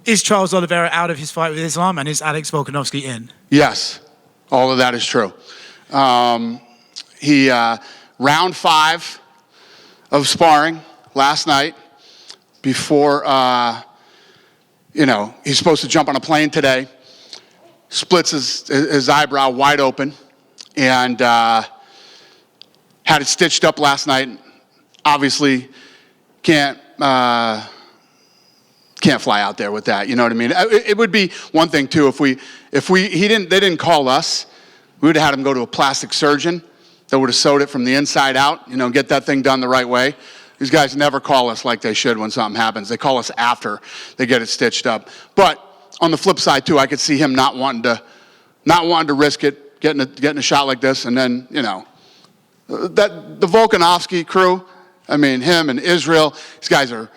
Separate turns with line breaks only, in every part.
Is Charles Oliveira out of his fight with Islam, and is Alex Volkanovski in?
Yes, all of that is true. Round 5 of sparring last night before, he's supposed to jump on a plane today, splits his eyebrow wide open, and had it stitched up last night. Obviously, can't fly out there with that. You know what I mean? It would be one thing too if they didn't call us. We would have had him go to a plastic surgeon that would have sewed it from the inside out. Get that thing done the right way. These guys never call us like they should when something happens. They call us after they get it stitched up. But on the flip side too, I could see him not wanting to risk it, getting a shot like this, and then the Volkanovski crew. I mean, him and Israel, these guys are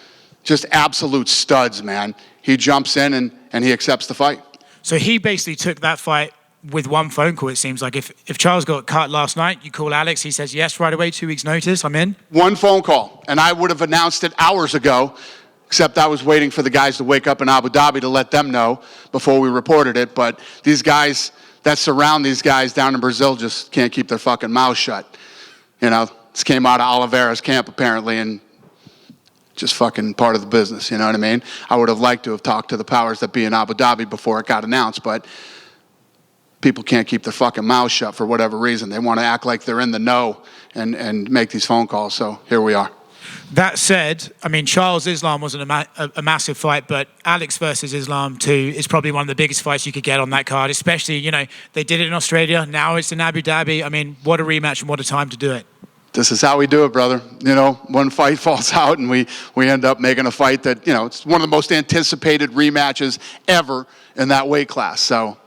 just absolute studs, man. He jumps in and he accepts the fight.
So he basically took that fight with one phone call, it seems like. If Charles got cut last night, you call Alex, he says, yes, right away, 2 weeks notice, I'm in.
One phone call, and I would have announced it hours ago, except I was waiting for the guys to wake up in Abu Dhabi to let them know before we reported it. But these guys that surround these guys down in Brazil just can't keep their fucking mouths shut. This came out of Oliveira's camp apparently, and just fucking part of the business, you know what I mean? I would have liked to have talked to the powers that be in Abu Dhabi before it got announced, but people can't keep their fucking mouths shut for whatever reason. They want to act like they're in the know and make these phone calls, so here we are.
That said, I mean, Charles Islam wasn't a massive fight, but Alex versus Islam too is probably one of the biggest fights you could get on that card, especially, they did it in Australia, now it's in Abu Dhabi. I mean, what a rematch and what a time to do it.
This is how we do it, brother. One fight falls out and we end up making a fight that, it's one of the most anticipated rematches ever in that weight class. So,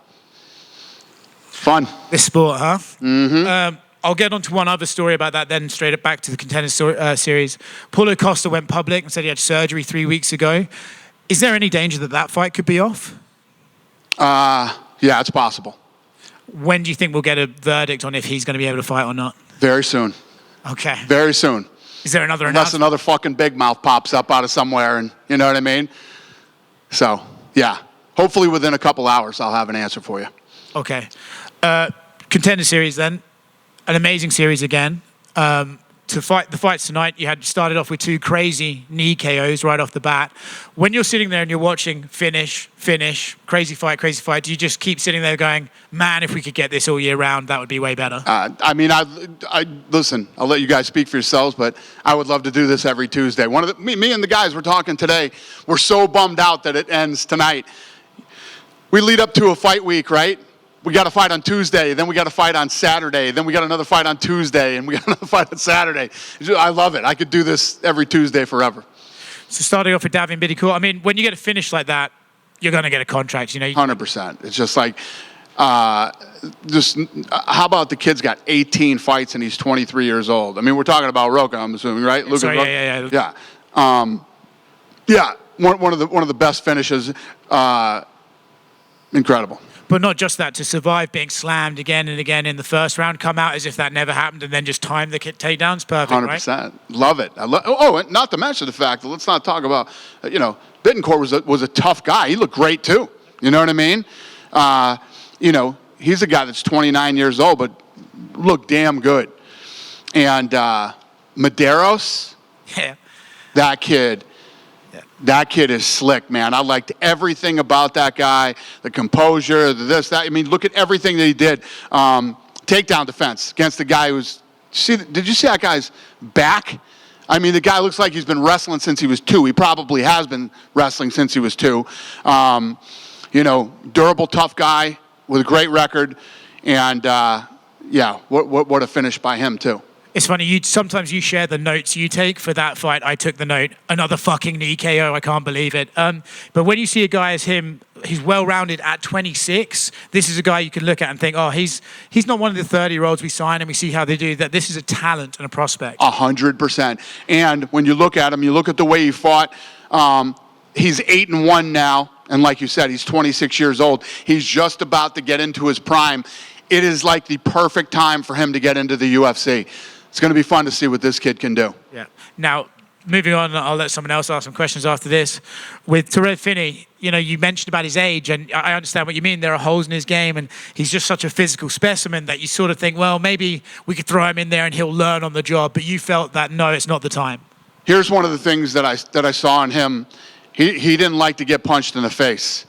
fun.
This sport, huh?
Mm-hmm.
I'll get on to one other story about that then, straight up back to the Contender series. Paulo Costa went public and said he had surgery 3 weeks ago. Is there any danger that fight could be off?
Yeah, it's possible.
When do you think we'll get a verdict on if he's going to be able to fight or not?
Very soon.
Okay.
Very soon.
Is there another
Unless another fucking big mouth pops up out of somewhere, and you know what I mean? So, yeah. Hopefully within a couple hours I'll have an answer for you.
Okay. Contender series then. An amazing series again. The fights tonight, you had started off with 2 crazy knee KOs right off the bat. When you're sitting there and you're watching finish, crazy fight, do you just keep sitting there going, man, if we could get this all year round, that would be way better?
Listen, I'll let you guys speak for yourselves, but I would love to do this every Tuesday. Me and the guys were talking today. We're so bummed out that it ends tonight. We lead up to a fight week, right? We got a fight on Tuesday, then we got a fight on Saturday, then we got another fight on Tuesday, and we got another fight on Saturday. I love it. I could do this every Tuesday forever.
So starting off with Davin Biddycourt, I mean, when you get a finish like that, you're going to get a contract,
100%. It's just like, how about the kid's got 18 fights and he's 23 years old? I mean, we're talking about Roca, I'm assuming, right?
Sorry, yeah.
Yeah, one of the best finishes. Incredible.
But not just that, to survive being slammed again and again in the first round, come out as if that never happened, and then just time the takedowns, perfect, 100%.
Right? Love it. And not to mention the fact that let's not talk about, Bittencourt was a tough guy. He looked great too. You know what I mean? He's a guy that's 29 years old, but looked damn good. And Medeiros,
yeah,
that kid. That kid is slick, man. I liked everything about that guy, the composure, this, that. I mean, look at everything that he did. Takedown defense against the guy who's... Did you see that guy's back? I mean, the guy looks like he's been wrestling since he was 2. He probably has been wrestling since he was 2. Durable, tough guy with a great record. And, what a finish by him, too.
It's funny, sometimes you share the notes you take for that fight. I took the note, another fucking knee KO, I can't believe it. But when you see a guy as him, he's well-rounded at 26, this is a guy you can look at and think, oh, he's not one of the 30-year-olds we sign and we see how they do that. This is a talent and a prospect.
100%. And when you look at him, you look at the way he fought, he's 8-1 now. And like you said, he's 26 years old. He's just about to get into his prime. It is like the perfect time for him to get into the UFC. It's going to be fun to see what this kid can do.
Yeah. Now, moving on, I'll let someone else ask some questions after this. With Tyrell Finney, you mentioned about his age, and I understand what you mean. There are holes in his game, and he's just such a physical specimen that you sort of think, well, maybe we could throw him in there and he'll learn on the job. But you felt that, no, it's not the time.
Here's one of the things that I saw in him. He didn't like to get punched in the face.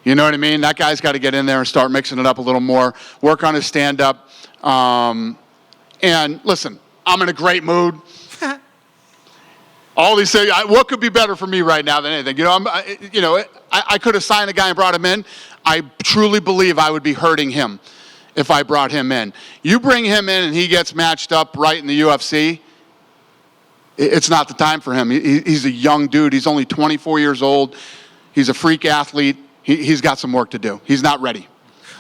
You know what I mean? That guy's got to get in there and start mixing it up a little more, work on his stand-up. And listen, I'm in a great mood. All these things, what could be better for me right now than anything? I could have signed a guy and brought him in. I truly believe I would be hurting him if I brought him in. You bring him in and he gets matched up right in the UFC, it's not the time for him. He's a young dude. He's only 24 years old. He's a freak athlete. He's got some work to do. He's not ready.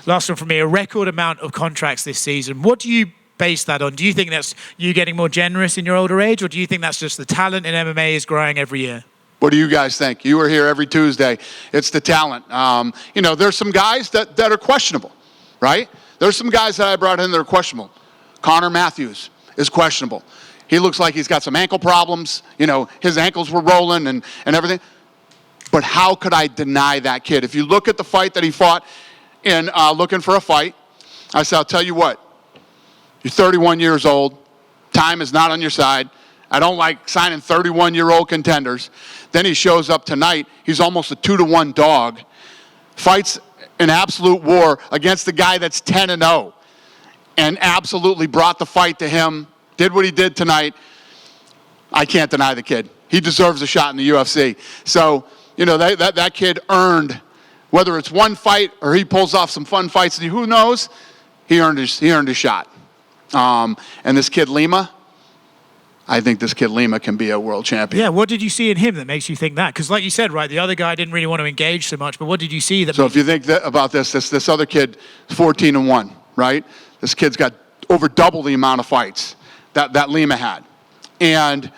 Last one from me, a record amount of contracts this season. What do you base that on? Do you think that's you getting more generous in your older age, or do you think that's just the talent in MMA is growing every year?
What do you guys think? You were here every Tuesday. It's the talent. There's some guys that are questionable, right? There's some guys that I brought in that are questionable. Connor Matthews is questionable. He looks like he's got some ankle problems. His ankles were rolling and everything. But how could I deny that kid? If you look at the fight that he fought in looking for a fight, I said, I'll tell you what. You're 31 years old. Time is not on your side. I don't like signing 31-year-old contenders. Then he shows up tonight. He's almost a 2-to-1 dog. Fights an absolute war against the guy that's 10-0. And absolutely brought the fight to him. Did what he did tonight. I can't deny the kid. He deserves a shot in the UFC. So, that kid earned, whether it's one fight or he pulls off some fun fights, who knows? He earned his shot. And this kid Lima, I think this kid Lima can be a world champion.
Yeah, what did you see in him that makes you think that? Because like you said, right, the other guy didn't really want to engage so much, but what did you see that...
So if you think about this other kid, 14-1, right? This kid's got over double the amount of fights that Lima had. And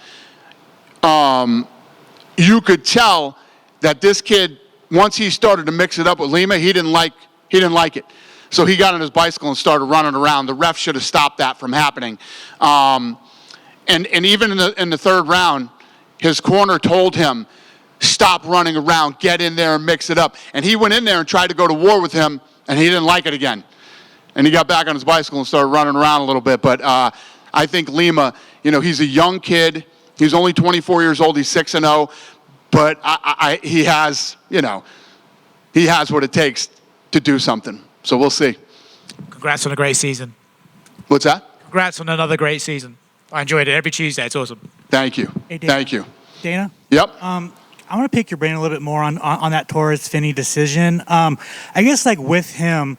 you could tell that this kid, once he started to mix it up with Lima, he didn't like it. So he got on his bicycle and started running around. The ref should have stopped that from happening. And even in the third round, his corner told him, stop running around, get in there and mix it up. And he went in there and tried to go to war with him, and he didn't like it again. And he got back on his bicycle and started running around a little bit. But I think Lima, he's a young kid. He's only 24 years old. He's 6-0. But he has what it takes to do something. So we'll see.
Congrats on a great season.
What's that?
Congrats on another great season. I enjoyed it every Tuesday. It's awesome.
Thank you.
Hey, Dana.
Thank you.
Dana?
Yep.
I want to pick your brain a little bit more on that Torres-Finney decision. I guess with him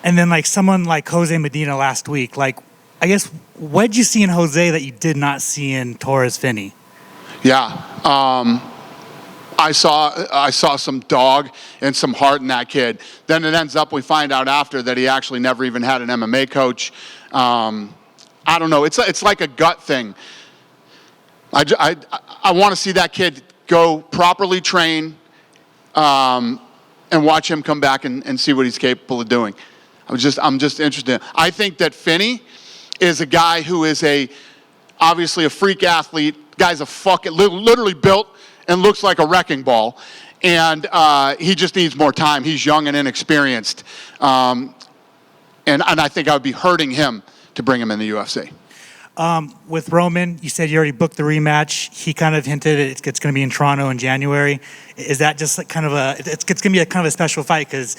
and then someone like Jose Medina last week, I guess what did you see in Jose that you did not see in Torres-Finney?
Yeah. I saw some dog and some heart in that kid. Then it ends up, we find out after that he actually never even had an MMA coach. I don't know. It's like a gut thing. I want to see that kid go properly train and watch him come back and see what he's capable of doing. I'm just interested. I think that Finney is a guy who is obviously a freak athlete. Guy's literally built and looks like a wrecking ball. And he just needs more time. He's young and inexperienced. And I think I would be hurting him to bring him in the UFC.
With Roman, you said you already booked the rematch. He kind of hinted it's going to be in Toronto in January. Is that just it's going to be a kind of a special fight because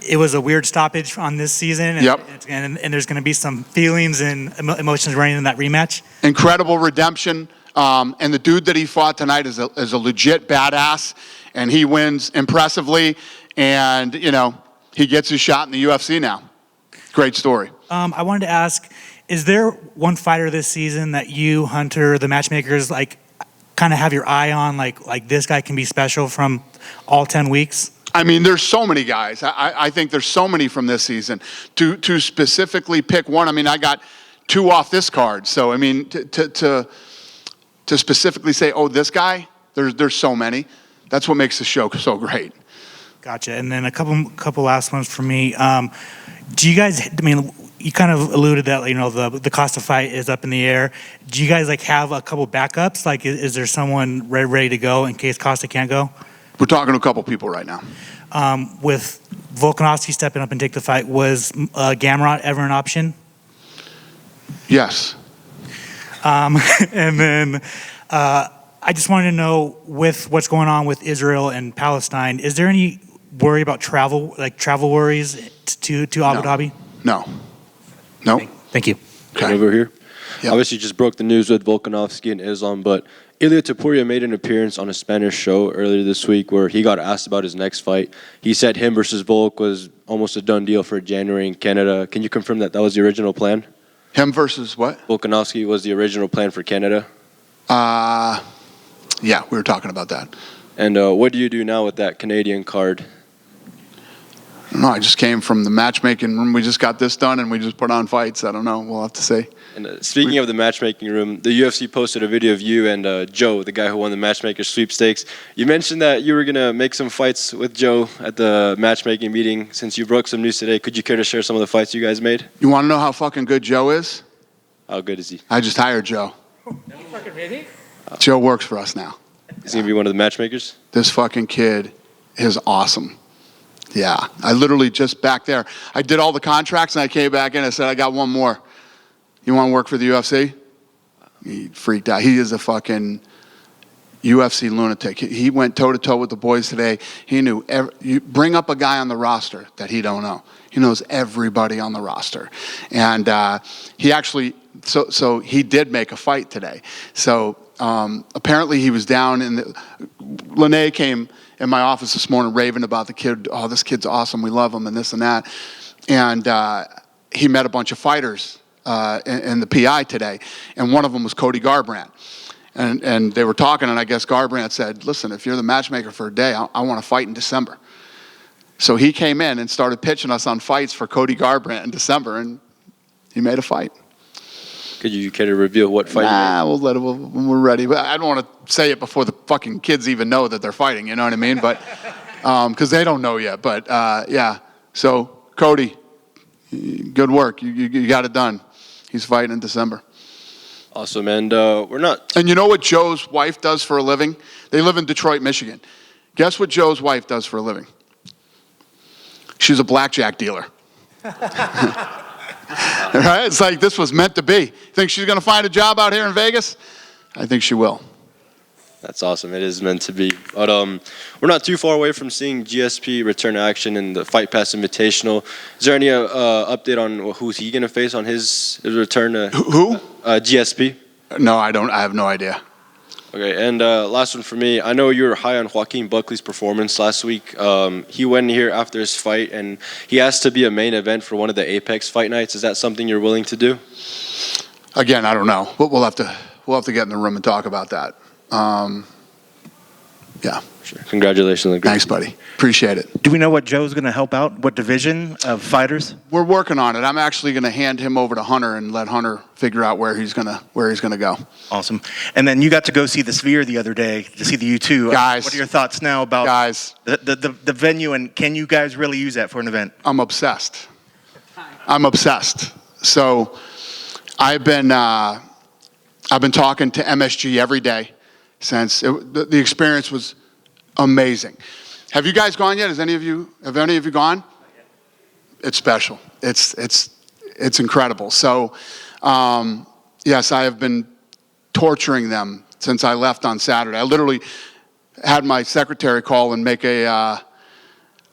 it was a weird stoppage on this season, and,
yep.
and there's going to be some feelings and emotions running in that rematch?
Incredible redemption. And the dude that he fought tonight is a legit badass, and he wins impressively, and, he gets his shot in the UFC now. Great story.
I wanted to ask, is there one fighter this season that you, Hunter, the matchmakers, kind of have your eye on, like this guy can be special from all 10 weeks?
I mean, there's so many guys. I think there's so many from this season. To specifically pick one, I mean, I got two off this card. So, I mean, to specifically say, oh, this guy, there's so many. That's what makes the show so great.
Gotcha. And then a couple last ones for me. Do you guys, you kind of alluded that, you know, the Costa fight is up in the air. Do you guys like have a couple backups? Like, is there someone ready to go in case Costa can't go?
We're talking to a couple people right now.
With Volkanovski stepping up and take the fight, was Gamrot ever an option?
Yes.
And then I just wanted to know, with what's going on with Israel and Palestine, is there any worry about travel worries to Abu Dhabi?
No. No.
Thank you.
Okay.
Over here.
Yep.
Obviously, just broke the news with Volkanovski and Islam, but Ilia Topuria made an appearance on a Spanish show earlier this week where he got asked about his next fight. He said him versus Volk was almost a done deal for January in Canada. Can you confirm that was the original plan?
Him versus what?
Volkanovski was the original plan for Canada.
Yeah, we were talking about that.
And what do you do now with that Canadian card?
No, I just came from the matchmaking room. We just got this done, and we just put on fights. I don't know. We'll have to see.
And speaking of the matchmaking room, the UFC posted a video of you and Joe, the guy who won the matchmaker sweepstakes. You mentioned that you were going to make some fights with Joe at the matchmaking meeting. Since you broke some news today, could you care to share some of the fights you guys made?
You want to know how fucking good Joe is?
How good is he?
I just hired Joe.
Fucking really?
Joe works for us now.
Is he going to be one of the matchmakers?
This fucking kid is awesome. Yeah, I literally just back there. I did all the contracts, and I came back in. I said, I got one more. You want to work for the UFC? He freaked out. He is a fucking UFC lunatic. He went toe-to-toe with the boys today. He knew you bring up a guy on the roster that he don't know. He knows everybody on the roster. And he actually, so he did make a fight today. So apparently he was down in Lene came in my office this morning raving about the kid. Oh, this kid's awesome. We love him and this and that. And he met a bunch of fighters in the PI today. And one of them was Cody Garbrandt. And they were talking, and I guess Garbrandt said, listen, if you're the matchmaker for a day, I want to fight in December. So he came in and started pitching us on fights for Cody Garbrandt in December, and he made a fight.
Could you care to reveal what fight?
Nah, we'll let it when we're ready. But I don't want to say it before the fucking kids even know that they're fighting. You know what I mean? But because they don't know yet. But yeah. So Cody, good work. You got it done. He's fighting in December.
Awesome, and we're not.
And you know what Joe's wife does for a living? They live in Detroit, Michigan. Guess what Joe's wife does for a living? She's a blackjack dealer. Right? It's like this was meant to be. Think she's going to find a job out here in Vegas? I think she will.
That's awesome. It is meant to be. But we're not too far away from seeing GSP return to action in the Fight Pass Invitational. Is there any update on who's he going to face on his return to
Who?
GSP?
No, I don't. I have no idea.
Okay, and last one for me. I know you were high on Joaquin Buckley's performance last week. He went in here after his fight, and he asked to be a main event for one of the Apex fight nights. Is that something you're willing to do?
Again, I don't know. We'll have to get in the room and talk about that. Yeah.
Sure. Congratulations.
Thanks, buddy. Appreciate it.
Do we know what Joe's going to help out? What division of fighters?
We're working on it. I'm actually going to hand him over to Hunter and let Hunter figure out where he's gonna go.
Awesome. And then you got to go see the Sphere the other day to see the U2.
Guys.
What are your thoughts now about the venue, and can you guys really use that for an event?
I'm obsessed. So I've been talking to MSG every day since the experience was amazing. Have you guys gone yet? Have any of you gone? It's special. It's incredible. So, yes, I have been torturing them since I left on Saturday. I literally had my secretary call and make a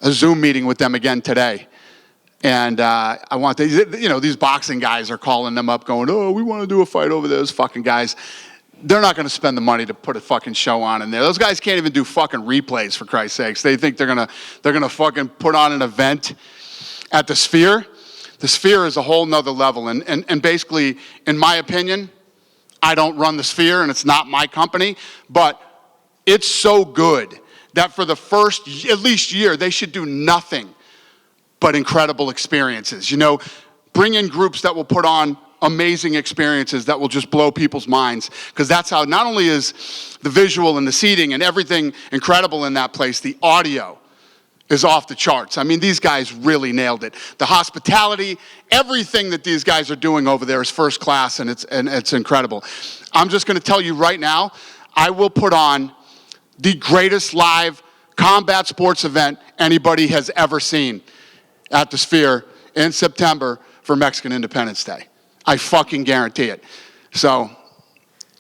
Zoom meeting with them again today. And I want these boxing guys are calling them up going, oh, we want to do a fight over there. Those fucking guys. They're not going to spend the money to put a fucking show on in there. Those guys can't even do fucking replays, for Christ's sakes. They think they're gonna fucking put on an event at the Sphere. The Sphere is a whole nother level. And basically, in my opinion, I don't run the Sphere and it's not my company, but it's so good that for the first at least year, they should do nothing but incredible experiences. Bring in groups that will put on amazing experiences that will just blow people's minds, because that's how not only is the visual and the seating and everything incredible in that place, the audio is off the charts. I mean, these guys really nailed it. The hospitality, everything that these guys are doing over there is first class, and it's incredible. I'm just going to tell you right now, I will put on the greatest live combat sports event anybody has ever seen at the Sphere in September for Mexican Independence Day. I fucking guarantee it. So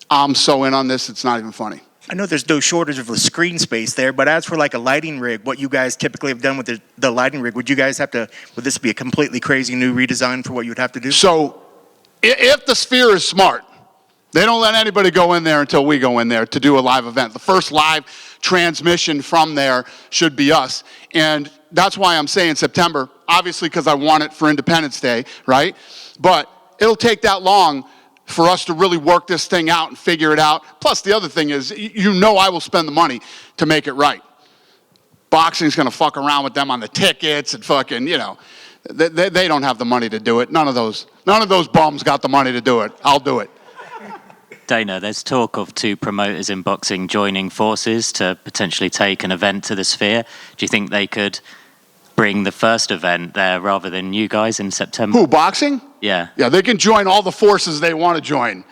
I'm so in on this, it's not even funny.
I know there's no shortage of the screen space there, but as for like a lighting rig, what you guys typically have done with the lighting rig, would this be a completely crazy new redesign for what you would have to do?
So if the Sphere is smart, they don't let anybody go in there until we go in there to do a live event. The first live transmission from there should be us. And that's why I'm saying September, obviously because I want it for Independence Day, right? But it'll take that long for us to really work this thing out and figure it out. Plus, the other thing is, I will spend the money to make it right. Boxing's going to fuck around with them on the tickets and fucking, they don't have the money to do it. None of those bums got the money to do it. I'll do it.
Dana, there's talk of two promoters in boxing joining forces to potentially take an event to the Sphere. Do you think they could bring the first event there rather than you guys in September?
Who, boxing?
Yeah.
Yeah, they can join all the forces they want to join.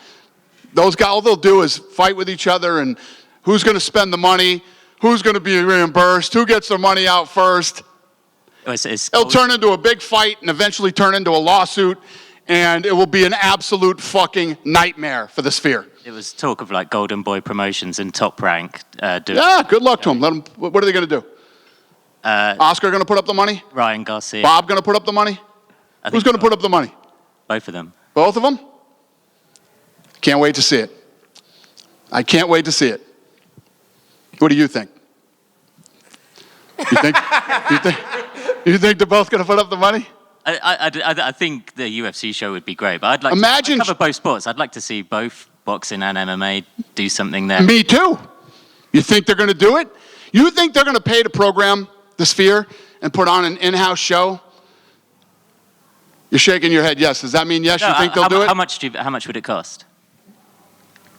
Those guys, all they'll do is fight with each other, and who's going to spend the money, who's going to be reimbursed, who gets their money out first. It'll turn into a big fight and eventually turn into a lawsuit, and it will be an absolute fucking nightmare for the Sphere.
It was talk of like Golden Boy Promotions and Top Rank.
Yeah, good luck to them. Let them. What are they going to do? Oscar going to put up the money?
Ryan Garcia.
Bob going to put up the money? Who's going to put up the money?
Both of them.
Both of them? Can't wait to see it. I can't wait to see it. What do you think? You think they're both going to put up the money?
I think the UFC show would be great, but I'd like to cover both sports. I'd like to see both boxing and MMA do something there.
Me too. You think they're going to do it? You think they're going to pay to program the Sphere and put on an in-house show? You're shaking your head yes. Does that mean yes? No, you think they'll do it?
How much would it cost?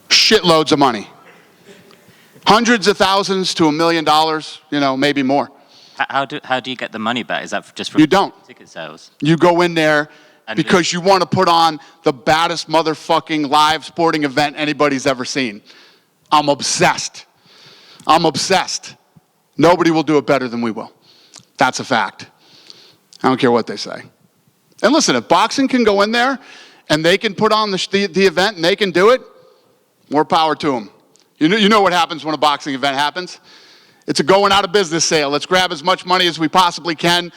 Shitloads of money. Hundreds of thousands to $1 million, maybe more.
How do you get the money back? Is that just from ticket sales?
You go in there because you want to put on the baddest motherfucking live sporting event anybody's ever seen. I'm obsessed. Nobody will do it better than we will. That's a fact. I don't care what they say. And listen, if boxing can go in there and they can put on the event and they can do it, more power to them. You know what happens when a boxing event happens? It's a going out of business sale. Let's grab as much money as we possibly can,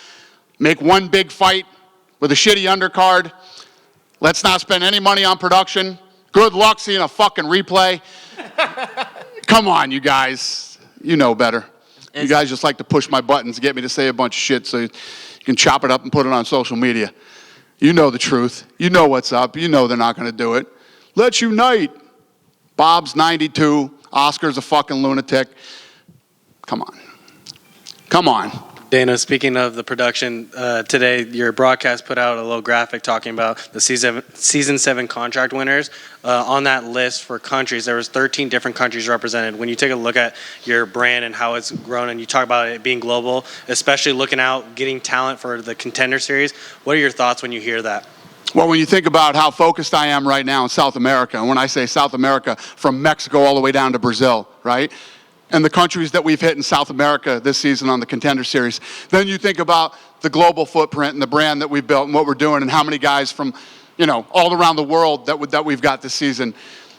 make one big fight with a shitty undercard. Let's not spend any money on production. Good luck seeing a fucking replay. Come on, you guys. You know better. You guys just like to push my buttons, get me to say a bunch of shit so you can chop it up and put it on social media. You know the truth. You know what's up. You know they're not going to do it. Let's unite. Bob's 92. Oscar's a fucking lunatic. Come on.
Dana, speaking of the production, today your broadcast put out a little graphic talking about the season 7 contract winners. On that list for countries, there was 13 different countries represented. When you take a look at your brand and how it's grown, and you talk about it being global, especially looking out, getting talent for the Contender series, what are your thoughts when you hear that?
Well, when you think about how focused I am right now in South America, and when I say South America, from Mexico all the way down to Brazil, right? And the countries that we've hit in South America this season on the Contender Series. Then you think about the global footprint and the brand that we've built and what we're doing and how many guys from, all around the world that we've got this season.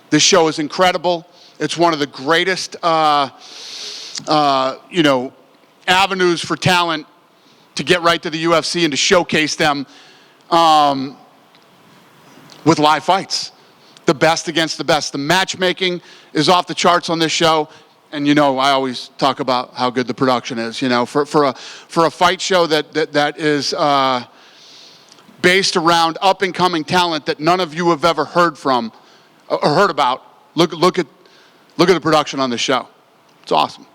This show is incredible. It's one of the greatest, avenues for talent to get right to the UFC and to showcase them with live fights. The best against the best. The matchmaking is off the charts on this show. And I always talk about how good the production is. For a fight show that is based around up and coming talent that none of you have ever heard from or heard about. Look at the production on this show. It's awesome.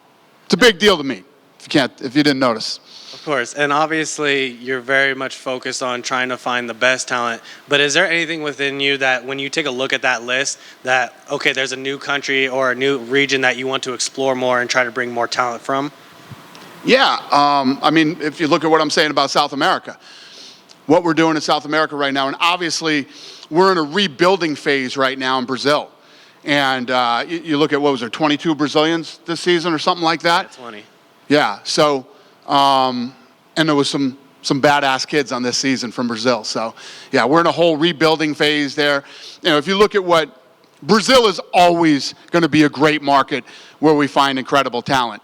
It's a big deal to me. If you didn't notice.
Of course, and obviously you're very much focused on trying to find the best talent, but is there anything within you that when you take a look at that list that, okay, there's a new country or a new region that you want to explore more and try to bring more talent from?
Yeah, I mean, if you look at what I'm saying about South America, what we're doing in South America right now, and obviously we're in a rebuilding phase right now in Brazil. And you look at, what was there, 22 Brazilians this season or something like that?
20.
Yeah, so, and there was some badass kids on this season from Brazil. So, yeah, we're in a whole rebuilding phase there. You know, if you look at what, Brazil is always going to be a great market where we find incredible talent.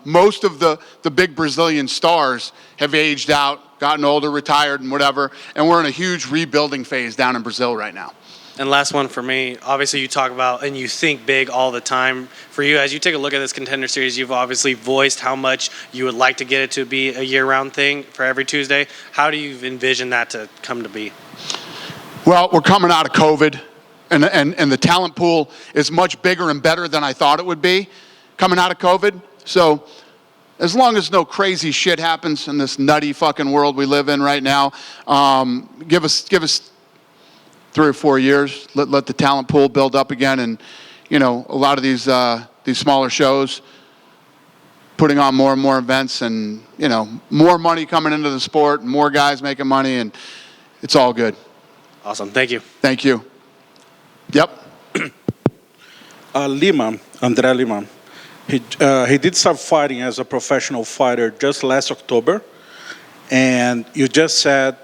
Most of the big Brazilian stars have aged out, gotten older, retired, and whatever, and we're in a huge rebuilding phase down in Brazil right now.
And last one for me, obviously you talk about and you think big all the time. For you, as you take a look at this Contender Series, you've obviously voiced how much you would like to get it to be a year-round thing for every Tuesday. How do you envision that to come to be?
Well, we're coming out of COVID, and the talent pool is much bigger and better than I thought it would be coming out of COVID. So as long as no crazy shit happens in this nutty fucking world we live in right now, give us 3 or 4 years, let the talent pool build up again, and you know, a lot of these smaller shows putting on more and more events, and you know, more money coming into the sport, more guys making money, and it's all good.
Awesome, thank you.
Thank you. Yep.
André Lima, he did start fighting as a professional fighter just last October, and you just said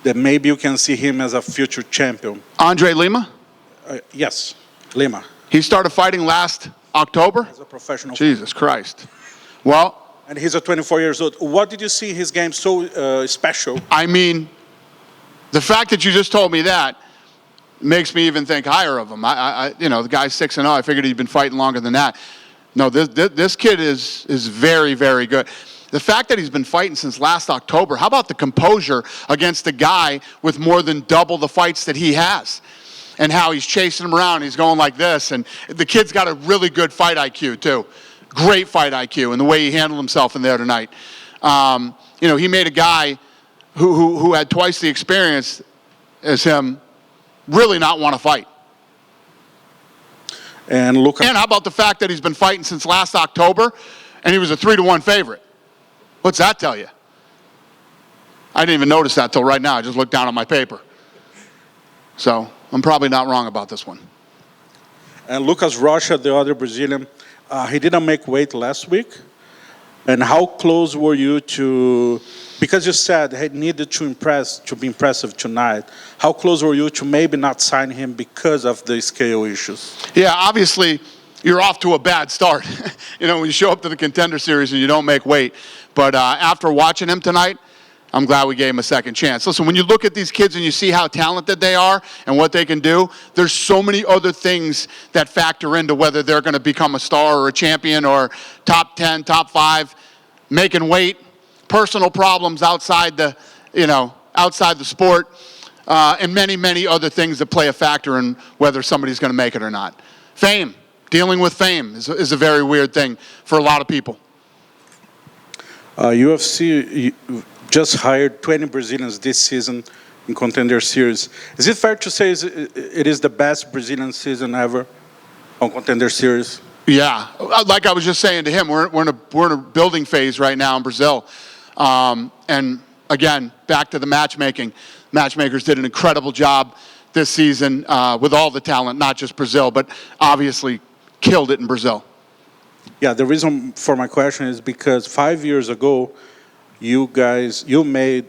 that maybe you can see him as a future champion.
Andre Lima?
Yes, Lima.
He started fighting last October?
As a professional
Jesus Christ. Well.
And he's 24 years old. What did you see in his game so special?
I mean, the fact that you just told me that makes me even think higher of him. You know, the guy's 6-0. I figured he'd been fighting longer than that. No, this kid is very, very good. The fact that he's been fighting since last October, how about the composure against a guy with more than double the fights that he has? And how he's chasing him around, he's going like this. And the kid's got a really good fight IQ, too. Great fight IQ, and the way he handled himself in there tonight. You know, he made a guy who had twice the experience as him really not want to fight.
And look.
And how about the fact that he's been fighting since last October, and he was a 3-1 favorite? What's that tell you? I didn't even notice that till right now. I just looked down at my paper. So I'm probably not wrong about this one.
And Lucas Rocha, the other Brazilian, he didn't make weight last week. And how close were you to, because you said he needed to be impressive tonight, how close were you to maybe not sign him because of the scale issues?
Yeah, obviously, you're off to a bad start. You know, when you show up to the Contender Series and you don't make weight. But after watching him tonight, I'm glad we gave him a second chance. Listen, when you look at these kids and you see how talented they are and what they can do, there's so many other things that factor into whether they're going to become a star or a champion or top 10, top 5, making weight, personal problems outside the, you know, outside the sport, and many, many other things that play a factor in whether somebody's going to make it or not. Fame, dealing with fame is a very weird thing for a lot of people.
UFC just hired 20 Brazilians this season in Contender Series. Is it fair to say it is the best Brazilian season ever on Contender Series?
Yeah, like I was just saying to him, we're in a building phase right now in Brazil. And again, back to the matchmaking. Matchmakers did an incredible job this season with all the talent, not just Brazil, but obviously killed it in Brazil.
Yeah, the reason for my question is because 5 years ago, you made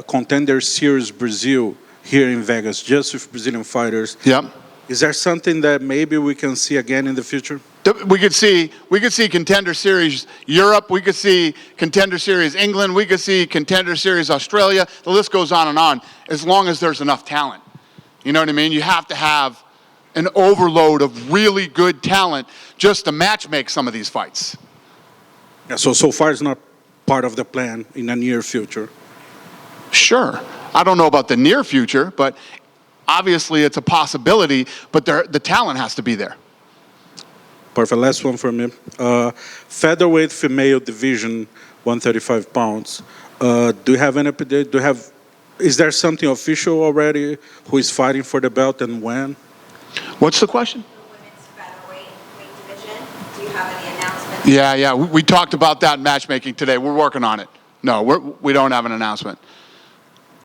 Contender Series Brazil here in Vegas, just with Brazilian fighters.
Yep.
Is there something that maybe we can see again in the future?
We could see Contender Series Europe. We could see Contender Series England. We could see Contender Series Australia. The list goes on, as long as there's enough talent. You know what I mean? You have to have an overload of really good talent just to match-make some of these fights.
Yeah, so far it's not part of the plan in the near future.
Sure. I don't know about the near future, but obviously it's a possibility, but the talent has to be there.
Perfect. Last one for me. Featherweight female division, 135 pounds. Do you have any update? Is there something official already? Who is fighting for the belt and when?
What's the question?
The women's featherweight division. Do you have any announcements
Yeah. We talked about that in matchmaking today. We're working on it. No, we don't have an announcement.